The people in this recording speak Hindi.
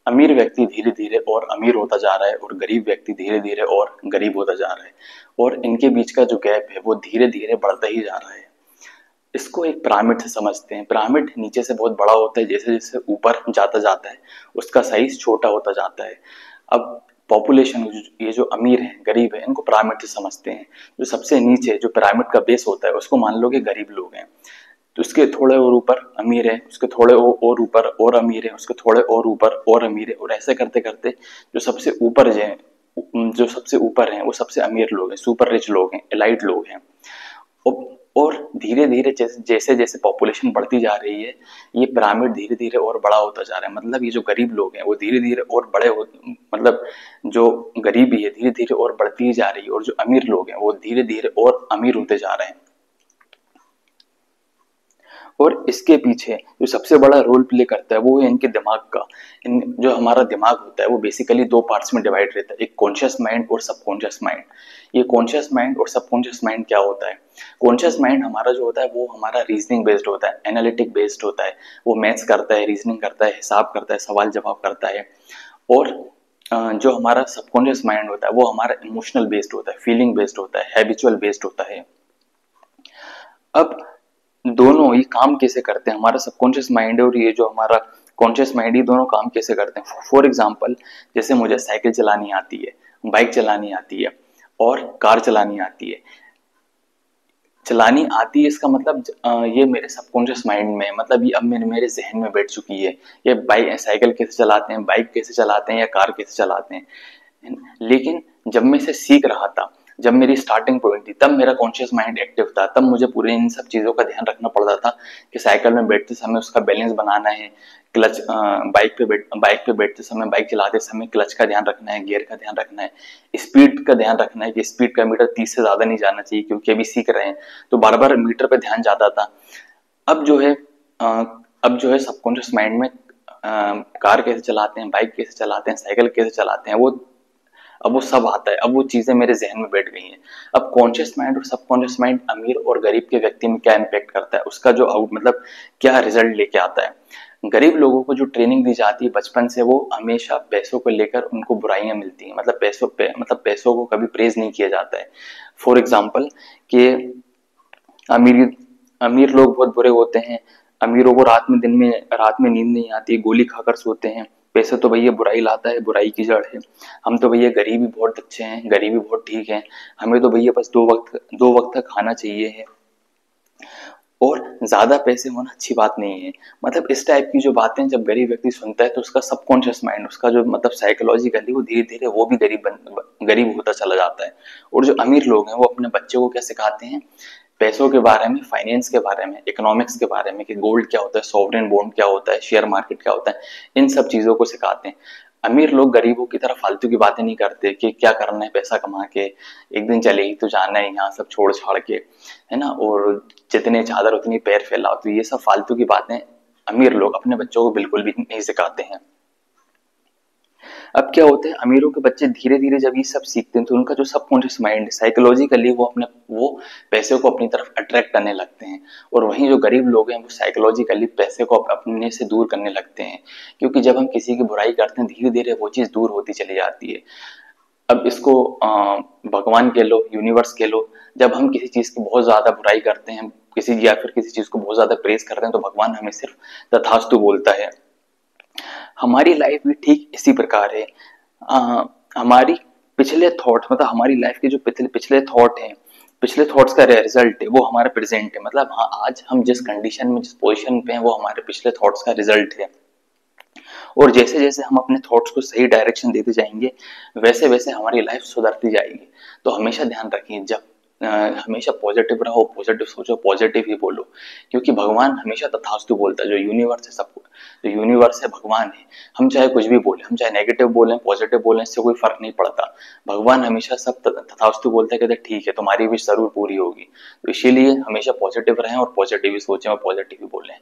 अमीर व्यक्ति धीरे धीरे और अमीर होता जा रहा है और गरीब व्यक्ति धीरे धीरे और गरीब होता जा रहा है, और इनके बीच का जो गैप है वो धीरे धीरे बढ़ता ही जा रहा है। इसको एक पिरामिड से समझते हैं। पिरामिड नीचे से बहुत बड़ा होता है, जैसे जैसे ऊपर जाता जाता है उसका साइज छोटा होता जाता है। अब पॉपुलेशन, ये जो अमीर है गरीब है, इनको पिरामिड से समझते हैं। जो सबसे नीचे जो पिरामिड का बेस होता है उसको मान लो कि गरीब लोग हैं, तो उसके थोड़े और ऊपर अमीर है, उसके थोड़े और ऊपर और अमीर है, उसके थोड़े और ऊपर और अमीर है, और ऐसे करते करते जो सबसे ऊपर हैं वो सबसे अमीर लोग हैं, सुपर रिच लोग हैं, एलाइट लोग हैं। और धीरे धीरे जैसे जैसे पॉपुलेशन बढ़ती जा रही है, ये पिरामिड धीरे धीरे और बड़ा होता जा रहा है। मतलब ये जो गरीब लोग हैं वो धीरे धीरे और बड़े हो, मतलब जो गरीबी है धीरे धीरे और बढ़ती जा रही है, और जो अमीर लोग हैं वो धीरे धीरे और अमीर होते जा रहे हैं। और इसके पीछे जो सबसे बड़ा रोल प्ले करता है वो है इनके दिमाग का। जो हमारा दिमाग होता है वो बेसिकली दो पार्ट्स में डिवाइड रहता है, एक कॉन्शियस माइंड और सबकॉन्शियस माइंड। ये कॉन्शियस माइंड और सबकॉन्शियस माइंड क्या होता है? कॉन्शियस माइंड हमारा जो होता है वो हमारा रीजनिंग बेस्ड होता है, एनालिटिक बेस्ड होता है, वो मैथ्स करता है, रीजनिंग करता है, हिसाब करता है, सवाल जवाब करता है। और जो हमारा सबकॉन्शियस माइंड होता है वो हमारा इमोशनल बेस्ड होता है, फीलिंग बेस्ड होता है, हैबिचुअल बेस्ड होता है। अब दोनों ही काम कैसे करते हैं, हमारा सबकॉन्शियस माइंड और ये जो हमारा कॉन्शियस माइंड, ये दोनों काम कैसे करते हैं? फॉर एग्जाम्पल, जैसे मुझे साइकिल चलानी आती है, बाइक चलानी आती है और कार चलानी आती है। चलानी आती है इसका मतलब ये मेरे सबकॉन्शियस माइंड में, मतलब ये अब मेरे जहन में बैठ चुकी है। ये बाइक साइकिल कैसे चलाते हैं, बाइक कैसे चलाते हैं, या कार कैसे चलाते हैं। लेकिन जब मैं इसे सीख रहा था, जब मेरी स्टार्टिंग पॉइंट थी, तब मेरा कॉन्शियस माइंड एक्टिव था, तब मुझे पूरे इन सब चीजों का ध्यान रखना पड़ता था कि साइकिल में बैठते समय उसका बैलेंस बनाना है, क्लच बाइक पे बैठते समय, बाइक चलाते समय क्लच का ध्यान रखना है, गियर का ध्यान रखना है, स्पीड का ध्यान रखना है कि स्पीड का मीटर 30 से ज्यादा नहीं जाना चाहिए, क्योंकि अभी सीख रहे हैं तो बार बार मीटर पे ध्यान जाता था। अब जो है सबकॉन्शियस माइंड में कार कैसे चलाते हैं, बाइक कैसे चलाते हैं, साइकिल कैसे चलाते हैं, अब वो सब आता है, अब वो चीजें मेरे जहन में बैठ गई हैं। अब कॉन्शियस माइंड और सबकॉन्शियस माइंड अमीर और गरीब के व्यक्ति में क्या इम्पैक्ट करता है, उसका जो मतलब क्या रिजल्ट लेके आता है। गरीब लोगों को जो ट्रेनिंग दी जाती है बचपन से, वो हमेशा पैसों को लेकर उनको बुराइयां मिलती हैं, मतलब पैसों को कभी प्रेज नहीं किया जाता है। फॉर एग्जाम्पल कि अमीर अमीर लोग बहुत बुरे होते हैं, अमीरों को रात में नींद नहीं आती, गोली खाकर सोते हैं। पैसे तो भैया बुराई लाता है, बुराई की जड़ है। हम तो भैया गरीबी बहुत अच्छे हैं, गरीबी बहुत ठीक है, हमें तो भैया बस दो वक्त का खाना चाहिए है, और ज्यादा पैसे होना अच्छी बात नहीं है। मतलब इस टाइप की जो बातें जब गरीब व्यक्ति सुनता है तो उसका सबकॉन्शियस माइंड, उसका जो मतलब साइकोलॉजिकली वो धीरे धीरे वो भी गरीब होता चला जाता है। और जो अमीर लोग हैं वो अपने बच्चों को क्या सिखाते हैं? पैसों के बारे में, फाइनेंस के बारे में, इकोनॉमिक्स के बारे में, कि गोल्ड क्या होता है, सॉवरेन बॉन्ड क्या होता है, शेयर मार्केट क्या होता है, इन सब चीजों को सिखाते हैं। अमीर लोग गरीबों की तरह फालतू की बातें नहीं करते कि क्या करना है पैसा कमा के, एक दिन चले ही तो जाना है यहाँ सब छोड़ छाड़ के, है ना, और जितने चादर उतनी पैर फैलाओ। तो ये सब फालतू की बातें अमीर लोग अपने बच्चों को बिल्कुल भी नहीं सिखाते हैं। अब क्या होता है, अमीरों के बच्चे धीरे धीरे जब ये सब सीखते हैं तो उनका जो सबकॉन्शियस माइंड साइकोलॉजिकली वो पैसे को अपनी तरफ अट्रैक्ट करने लगते हैं, और वहीं जो गरीब लोग हैं वो साइकोलॉजिकली पैसे को अपने से दूर करने लगते हैं। क्योंकि जब हम किसी की बुराई करते हैं धीरे धीरे वो चीज दूर होती चली जाती है। अब इसको भगवान कह लो, यूनिवर्स कह लो, जब हम किसी चीज की बहुत ज्यादा बुराई करते हैं, किसी चीज को बहुत ज्यादा प्रेज करते हैं, तो भगवान हमें सिर्फ तथास्तु बोलता है। हमारी लाइफ भी ठीक इसी प्रकार है। हमारी पिछले थॉट, मतलब हमारी लाइफ के जो पिछले थॉट हैं, पिछले थॉट्स का रिजल्ट है वो हमारा प्रेजेंट है। मतलब हाँ, आज हम जिस कंडीशन में, जिस पोजीशन पे हैं, वो हमारे पिछले थॉट्स का रिजल्ट है। और जैसे जैसे हम अपने थॉट्स को सही डायरेक्शन देते जाएंगे, वैसे वैसे हमारी लाइफ सुधरती जाएगी। तो हमेशा ध्यान रखिए, जब हमेशा पॉजिटिव रहो, पॉजिटिव सोचो, पॉजिटिव ही बोलो, क्योंकि भगवान हमेशा तथास्तु बोलता है। जो यूनिवर्स है, सबको जो यूनिवर्स है भगवान है। हम चाहे कुछ भी बोले, हम चाहे नेगेटिव बोलें, पॉजिटिव बोलें, इससे कोई फर्क नहीं पड़ता। भगवान हमेशा सब तथास्तु बोलता है, कहते ठीक है, तुम्हारी विश जरूर पूरी होगी। तो इसीलिए हमेशा पॉजिटिव रहें और पॉजिटिव ही सोचें और पॉजिटिव ही बोलें।